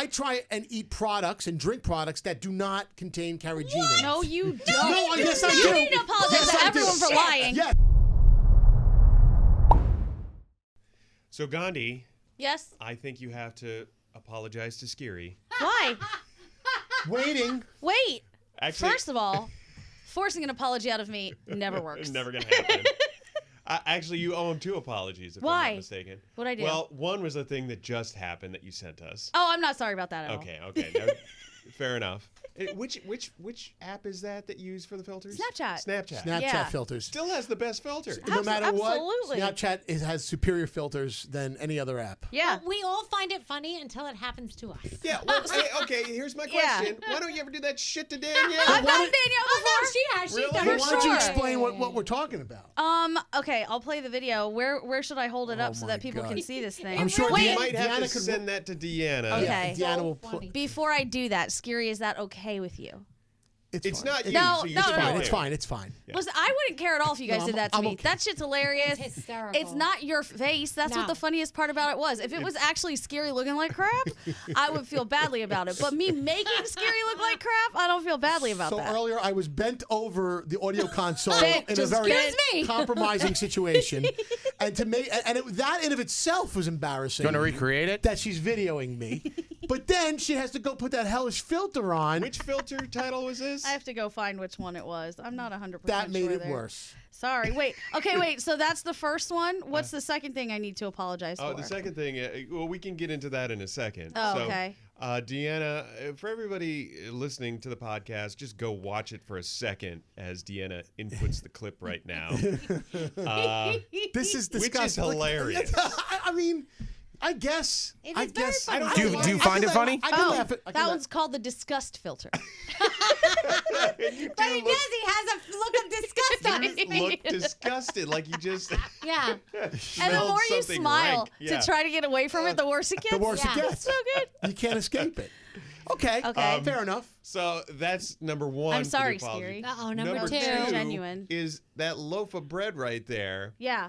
I try and eat products and drink products that do not contain carrageenan. No, you don't. No, yes, I do. You need to apologize to everyone for lying. Yes. So, Gandhi. Yes? I think you have to apologize to Skeery. Why? Wait. Actually, First of all, forcing an apology out of me never works. Never going to happen. Actually, you owe him 2 apologies, if I'm not mistaken. What'd I do? Well, one was a thing that just happened that you sent us. Oh, I'm not sorry about that at all. Okay. No, fair enough. Which app is that you use for the filters? Snapchat filters. Still has the best filter. No matter what, Absolutely. Snapchat has superior filters than any other app. Yeah. But we all find it funny until it happens to us. Yeah, well, okay, here's my question. Why don't you ever do that shit to Danielle? I've done Danielle before. Oh, no, she has. Really? She's done Why it. don't you explain what we're talking about? Okay, I'll play the video. Where should I hold it up so my that people God. can see this thing? I'm sure You Deanna might have to could send that to Deanna. Okay. Deanna will funny. Before I do that, Skeery, is that okay with you? It's fine. not you. No, so you no, just no. want It's to- fine. It's fine. Yeah. Listen, I wouldn't care at all if you guys No, did that to I'm me. okay. That shit's hilarious. It's hysterical. It's not your face. That's what No. the funniest part about it was. If it was actually Skeery looking like crap, I would feel badly about it. But me making Skeery look like crap, I don't feel badly about So that. earlier I was bent over the audio console Bent, in a just very excuse me. compromising situation, and that in of itself was embarrassing. You want to recreate it? That she's videoing me, but then she has to go put that hellish filter on. Which filter title was this? I have to go find which one it was. I'm not 100% that made sure it there. worse. Sorry. Wait. Okay, wait. So that's the first one. What's the second thing I need to apologize for? The second thing, well, we can get into that in a second. Oh, so, okay. Deanna, for everybody listening to the podcast, just go watch it for a second as Deanna inputs the clip right now. This is Which is disgusting. hilarious. I mean, I guess. It is I very guess. funny. Do you find it funny? I can laugh at. I can That laugh- one's called the Disgust Filter. But he does. He has a look of disgust on his You face. look disgusted, like you just Yeah. And the smelled more you something smile rank. Yeah. to try to get away from it, the worse it gets. The worse Yeah. it gets. So good. You can't escape it. Okay. Okay. Fair enough. So that's number one. I'm for the sorry, apology. Skeery. Uh-oh, number Number two. two Genuine. is that loaf of bread right there. Yeah.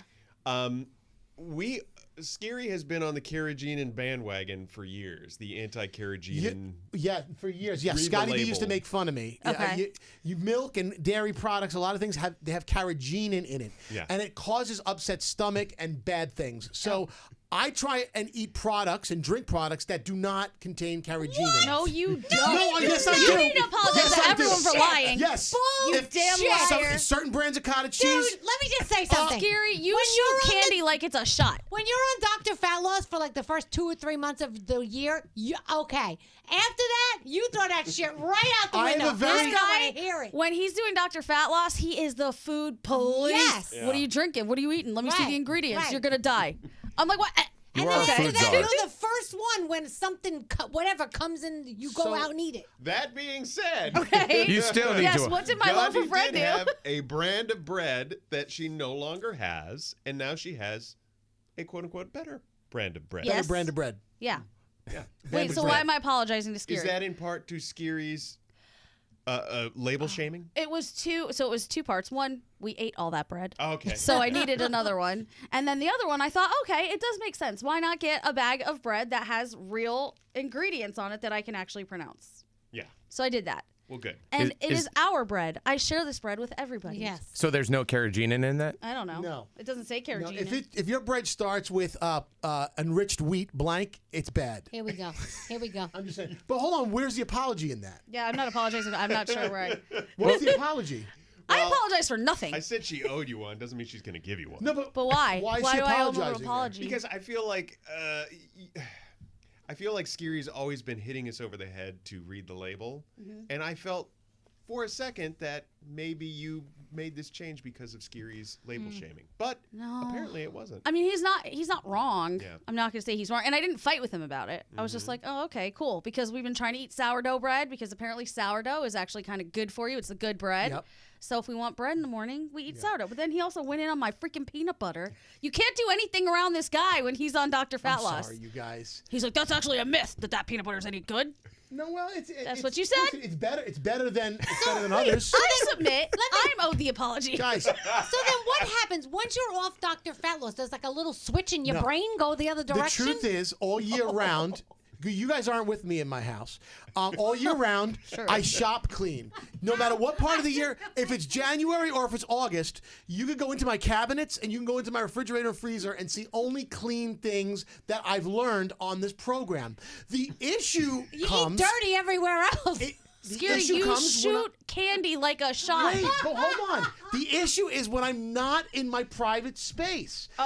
Skeery has been on the carrageenan bandwagon for years. The anti-carrageenan. Yeah, for years. Yeah, Read the Scotty B used to label. make fun of me. Okay. You milk and dairy products, a lot of things have carrageenan in it. Yeah. And it causes upset stomach and bad things. So I try and eat products and drink products that do not contain carrageenan. No, you don't. No, yes, I do. You need to apologize Yes, to I do. everyone for lying. Yes. You damn liar. Certain brands of cottage Dude, cheese. let me just say something. Skeery, you When shoot you're on candy like it's a shot. When you're on Dr. Fat Loss for like the first 2 or 3 months of the year, okay. After that, you throw that shit right out the I am window. a very- I don't want to hear it. When he's doing Dr. Fat Loss, he is the food police. Yes. Yeah. What are you drinking? What are you eating? Let me see Right, the ingredients. right. You're going to die. I'm like, what? You And are then a after food that, czar. you're the first one when something, whatever comes in, you go So- out and eat it. That being said, Okay. You still need Yes, to. what did my loaf Gandhi of bread did do? have a brand of bread that she no longer has, and now she has a quote-unquote better brand of bread. Yes. Better brand of bread. Yeah. Yeah. Wait, so why am I apologizing to Skeery? Is that in part to Skeery's label shaming? It was two parts. One, we ate all that bread. Okay. So I needed another one. And then the other one, I thought, okay, it does make sense. Why not get a bag of bread that has real ingredients on it that I can actually pronounce? Yeah. So I did that. Well, good. And Is- it is- is our bread. I share this bread with everybody. Yes. So there's no carrageenan in that? I don't know. No. It doesn't say No, carrageenan. if your bread starts with enriched wheat blank, it's bad. Here we go. Here we go. I'm just saying. But hold on, where's the apology in that? Yeah, I'm not apologizing. I'm not sure where I... What's the apology? I Well, apologize for nothing. I said she owed you one. Doesn't mean she's going to give you one. No, but why? Why is Why she do I owe him an apologizing then? apology? Because I feel like Skeery's always been hitting us over the head to read the label, and I felt for a second that maybe you made this change because of Skeery's label shaming, but No. apparently it wasn't. I mean, he's not wrong. Yeah. I'm not going to say he's wrong. And I didn't fight with him about it. I was just like, oh, okay, cool. Because we've been trying to eat sourdough bread because apparently sourdough is actually kind of good for you. It's a good bread. Yep. So if we want bread in the morning, we eat sourdough. But then he also went in on my freaking peanut butter. You can't do anything around this guy when he's on Dr. Fat I'm Loss. sorry, you guys. He's like, that's actually a myth that peanut butter is any good. No, well, That's what you said? listen, it's better than others. I submit. I'm owed the apology. Guys, So then what happens? Once you're off Dr. Fat Loss, there's like a little switch in your No. brain go the other the direction? truth is, all year round, You guys aren't with me in my house. All year round, I shop clean. No matter what part of the year, if it's January or if it's August, you can go into my cabinets and you can go into my refrigerator and freezer and see only clean things that I've learned on this program. The issue comes... You eat dirty everywhere else. Skeery, you shoot candy like a shot. Wait, but hold on. The issue is when I'm not in my private space. So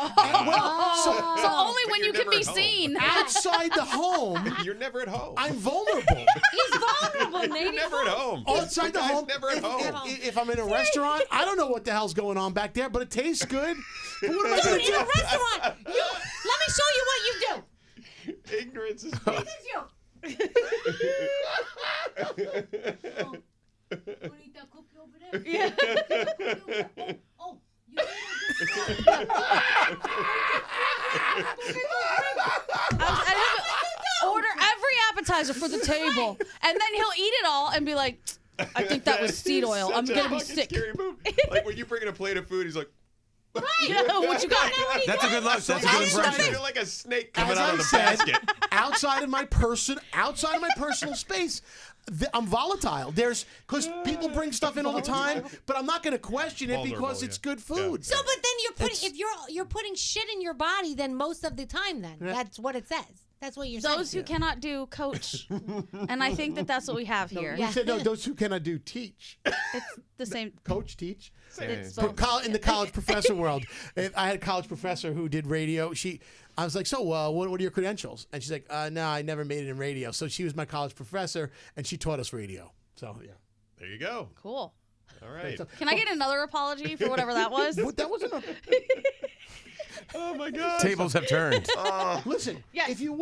only when you can be seen. Outside the home, You're never at home. I'm vulnerable. He's vulnerable, Nate. You're never at home. Outside the Guy's home, never at home. if I'm in a restaurant, I don't know what the hell's going on back there, but it tastes good. But what am I going to In do? a restaurant, let me show you what you do. Ignorance is This is you. Want to eat that cookie over there? Yeah. Oh, you Order every appetizer for the table, and then he'll eat it all and be like, "I think that was seed oil. I'm Such a gonna be fucking sick." Scary move. Like when you bring in a plate of food, he's like, Yeah, what you got? That's a good look. That's a good impression. You're like a snake coming As out I of the said, basket. outside of my personal space, I'm volatile. Because people bring stuff in all the time, but I'm not going to question it because Vulnerable, it's yeah. good food. So, but then you're putting if you're putting shit in your body, then most of the time, then that's what it says. That's what you're saying. Those who cannot do coach, and I think that's what we have here. We said, no, those who cannot do teach. It's the same. Coach, teach. It's For both. in the college professor world, I had a college professor who did radio. I was like, so what are your credentials? And she's like, no, I never made it in radio. So she was my college professor, and she taught us radio. So, yeah. There you go. Cool. All right. Can I get another apology for whatever that was? That wasn't a... Oh my God. Tables have turned. Listen, Yes. if you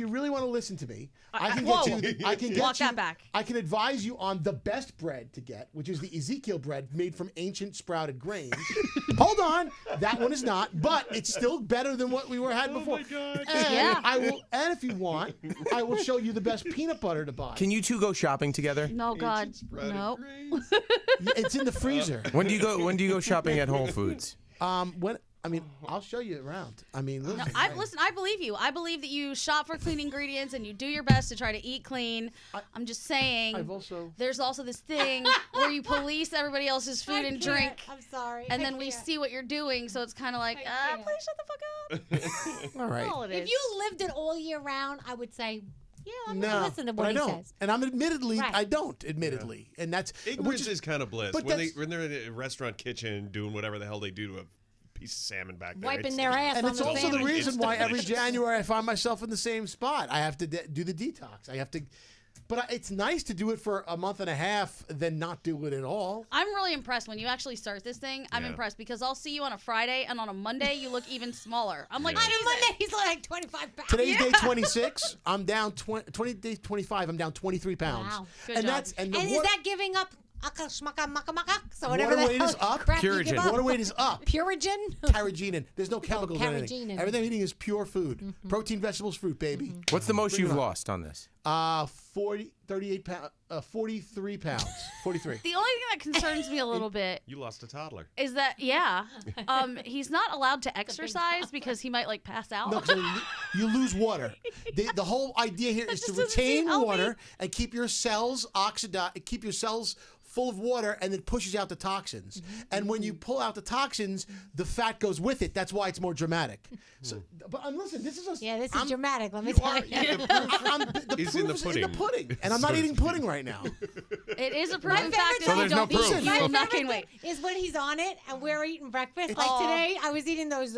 really want to listen to me, I can whoa. get you. I can Walk get you. that back. I can advise you on the best bread to get, which is the Ezekiel bread made from ancient sprouted grains. Hold on, that one is not, but it's still better than what we had before. my God. And Yeah. and if you want, I will show you the best peanut butter to buy. Can you two go shopping together? No, God, Ancient sprouted no. grains. It's in the freezer. When do you go shopping at Whole Foods? I'll show you around. Listen. Listen, I believe you. I believe that you shop for clean ingredients and you do your best to try to eat clean. I'm just saying. There's also this thing where you police everybody else's food and drink, I'm sorry. and then we see what you're doing. So it's kind of like, can't. please shut the fuck up. All right. All it If is. you lived it all year round, I would say, yeah, I'm No, gonna listen to but what I he don't. says. And I'm admittedly, Right. I don't, admittedly. And that's... Ignorance is kind of bliss. but When that's- they're in a restaurant kitchen doing whatever the hell they do to a piece of salmon back there. Wiping It's- their ass And on it's the also the sandwich. reason why every January I find myself in the same spot. I have to do the detox. I have to... But it's nice to do it for a month and a half than not do it at all. I'm really impressed when you actually start this thing. I'm Yeah. impressed because I'll see you on a Friday and on a Monday you look even smaller. I'm like, On a Jesus. Monday, he's like 25 pounds. Today's day 26. I'm down 20. Day 25. I'm down 23 pounds. Wow. Good and job. that's and, And the is that giving up? So whatever Water the weight hell is up. crap you Purigen. give up. water weight is up. Purigen. Carrageenan. There's no chemicals in anything. carrageenan. Everything I'm eating is pure food. Protein, vegetables, fruit, baby. What's the most you've lost on this? 38 pounds. 43 pounds. 43. The only thing that concerns me a little bit You lost a toddler. is that, he's not allowed to exercise because he might like pass out. No, 'cause you lose water. The whole idea here is to just doesn't seem retain healthy. water and keep your cells keep your cells full of water, and it pushes out the toxins. And when you pull out the toxins, the fat goes with it. That's why it's more dramatic. So, but listen, this is a Yeah, this is dramatic. Let me You tell are. you. The proof the is proof in the is pudding. in the pudding, and I'm So not to eating speak. pudding right now. It is a proven favorite fact thing- that So there's you no don't eat. proof. You will My not gain favorite weight. thing is when he's on it and we're eating breakfast. Like Aw. today, I was eating those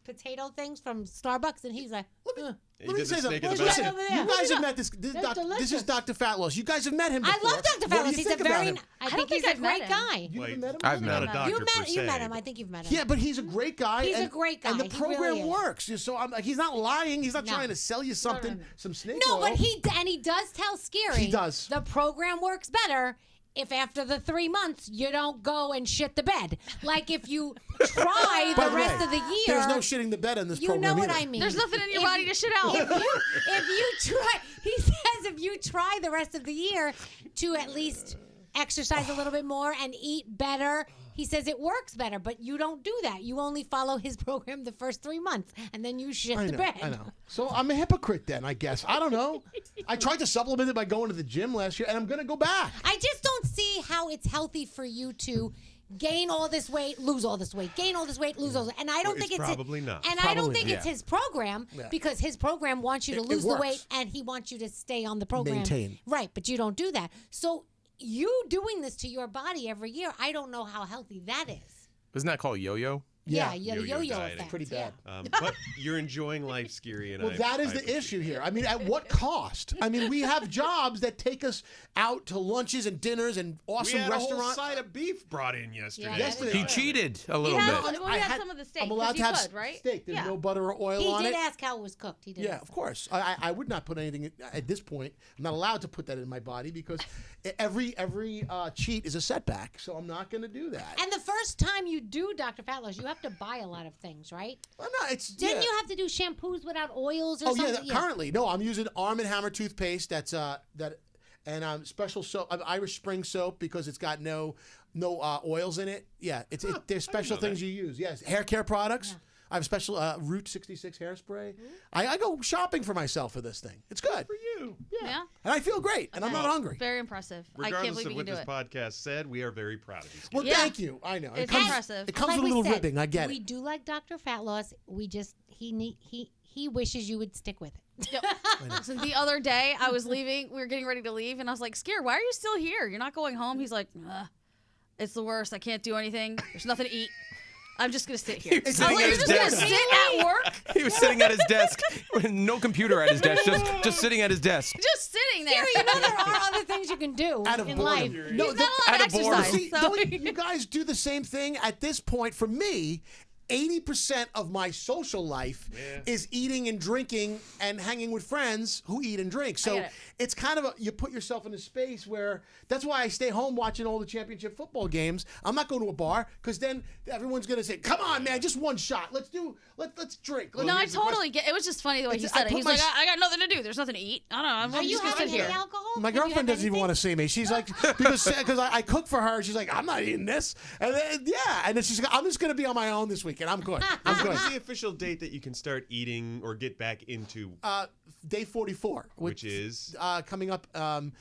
potato things from Starbucks, and he's like, You Let me did say the something. snake in the Listen, back. over there. you guys have met this. This That's is delicious. Dr. Fat Loss. You guys have met him before. I love Dr. What Fellows. do you He's a think about very, him? I I think don't he's think a I've met great him. guy. You Wait. haven't met him? I've met Not him. a doctor You per met se. him. I think you've met him. Yeah, but he's a great guy. He's a and, great And the guy. He program really is. works. So I'm like, he's not lying. He's not No. trying to sell you something, some snake No, oil. but he does tell Skeery. He does. The program works better if after the 3 months you don't go and shit the bed. Like if you try By the the rest way, of the year. There's no shitting the bed in this You program know what either. I mean. There's nothing in your If- body to shit out. If you try, he says, if you try the rest of the year to at least exercise a little bit more and eat better, he says it works better, but you don't do that. You only follow his program the first 3 months, and then you shit the bed. I know. So I'm a hypocrite then, I guess. I don't know. I tried to supplement it by going to the gym last year, and I'm going to go back. I just don't see how it's healthy for you to gain all this weight, lose all this weight, gain all this weight, lose all this weight. And I don't think it's probably not. And I don't think it's his program because his program wants you to lose the weight and he wants you to stay on the program. Maintain. Right, but you don't do that. So you doing this to your body every year, I don't know how healthy that is. Isn't that called yo-yo? Yeah, yo-yo effect. It's pretty bad. But you're enjoying life, Skeery, and that is the issue here. I mean, at what cost? I mean, we have jobs that take us out to lunches and dinners and awesome restaurants. We had a whole side of beef brought in yesterday. He cheated a little bit. We had some of the steak. I'm allowed to have right? steak. There's no butter or oil on it. He did ask how it was cooked. He did. Yeah, of course. I would not put anything at this point. I'm not allowed to put that in my body because every cheat is a setback. So I'm not going to do that. And the first time you do Dr. Fat Loss, you have to buy a lot of things, right? Well, no, Didn't you have to do shampoos without oils or something? Yeah, currently. No, I'm using Arm & Hammer toothpaste that's and special soap, Irish Spring soap because it's got no oils in it. Yeah, there's special things you use. Yes, hair care products. Yeah. I have a special Route 66 hairspray. I go shopping for myself for this thing. It's good. For you. Yeah. And I feel great, and I'm not hungry. Very impressive. Regardless I can't believe of you what can do this podcast said, we are very proud of you. Well, thank you. I know. It's impressive. It comes with a little ribbing. I get it. We do like Dr. Fat Loss. We just, he wishes you would stick with it. Yep. So the other day, I was leaving. We were getting ready to leave, and I was like, "Skeer, why are you still here? You're not going home?" He's like, "It's the worst. I can't do anything. There's nothing to eat. I'm just gonna sit here." He was sitting at his desk. Sit at work. He was sitting at his desk, with no computer at his desk, just sitting at his desk. Just sitting there. You know there are other things you can do in life. No, He's not allowed to exercise. See, don't you guys do the same thing? At this point, for me, 80% of my social life is eating and drinking and hanging with friends who eat and drink. So it's kind of you put yourself in a space where that's why I stay home watching all the championship football games. I'm not going to a bar because then everyone's going to say, "Come on, man, just one shot. Let's drink." No, I totally get it. It was just funny the way he said it. He's like, I got nothing to do. There's nothing to eat. I don't know. I'm just going to sit here. Alcohol? My girlfriend doesn't even want to see me. She's like, because I cook for her. She's like, "I'm not eating this." And then, and then she's like, "I'm just going to be on my own this weekend. I'm good. I'm good." What's the official date that you can start eating or get back into? Day 44, which is coming up. The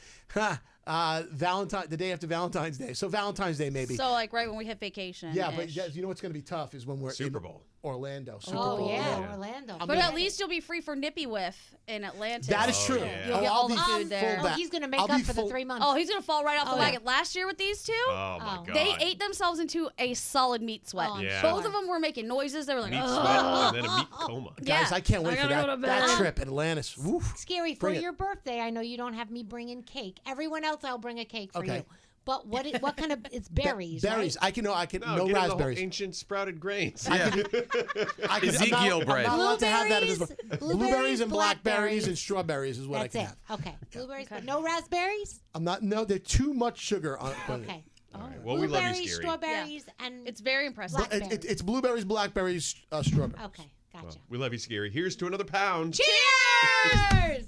day after Valentine's Day. So Valentine's Day maybe. So like right when we hit vacation. Yeah, but you know what's going to be tough is when we're Super Bowl. Orlando. Super Oh Bowl. yeah, Orlando. But at least you'll be free for Nippy Whiff in Atlanta. That is true. Yeah. You'll get all the food there. Oh, he's going to make up for the 3 months. Oh, he's going to fall right off the wagon. Last year with these two, oh my God, they ate themselves into a solid meat sweat. Yeah. Both of them were making noises. They were like, meat ugh. sweat and then a meat coma. Guys, I can't wait for gotta that trip, Atlantis. Woof. Skeery, for your birthday, I know you don't have me bring in cake. Everyone else, I'll bring a cake for you. But what kind of, it's berries, berries. Right? I can no get raspberries. The ancient sprouted grains. Ezekiel bread. I'm not allowed to have that. Blueberries and blackberries blackberries and strawberries is what I can have. Okay. Blueberries, but no raspberries? They're too much sugar on it. Okay. All right. Well, we love you, Skeery. Strawberries, and it's very impressive. It's blueberries, blackberries, strawberries. Okay, gotcha. Well, we love you, Skeery. Here's to another pound. Cheers!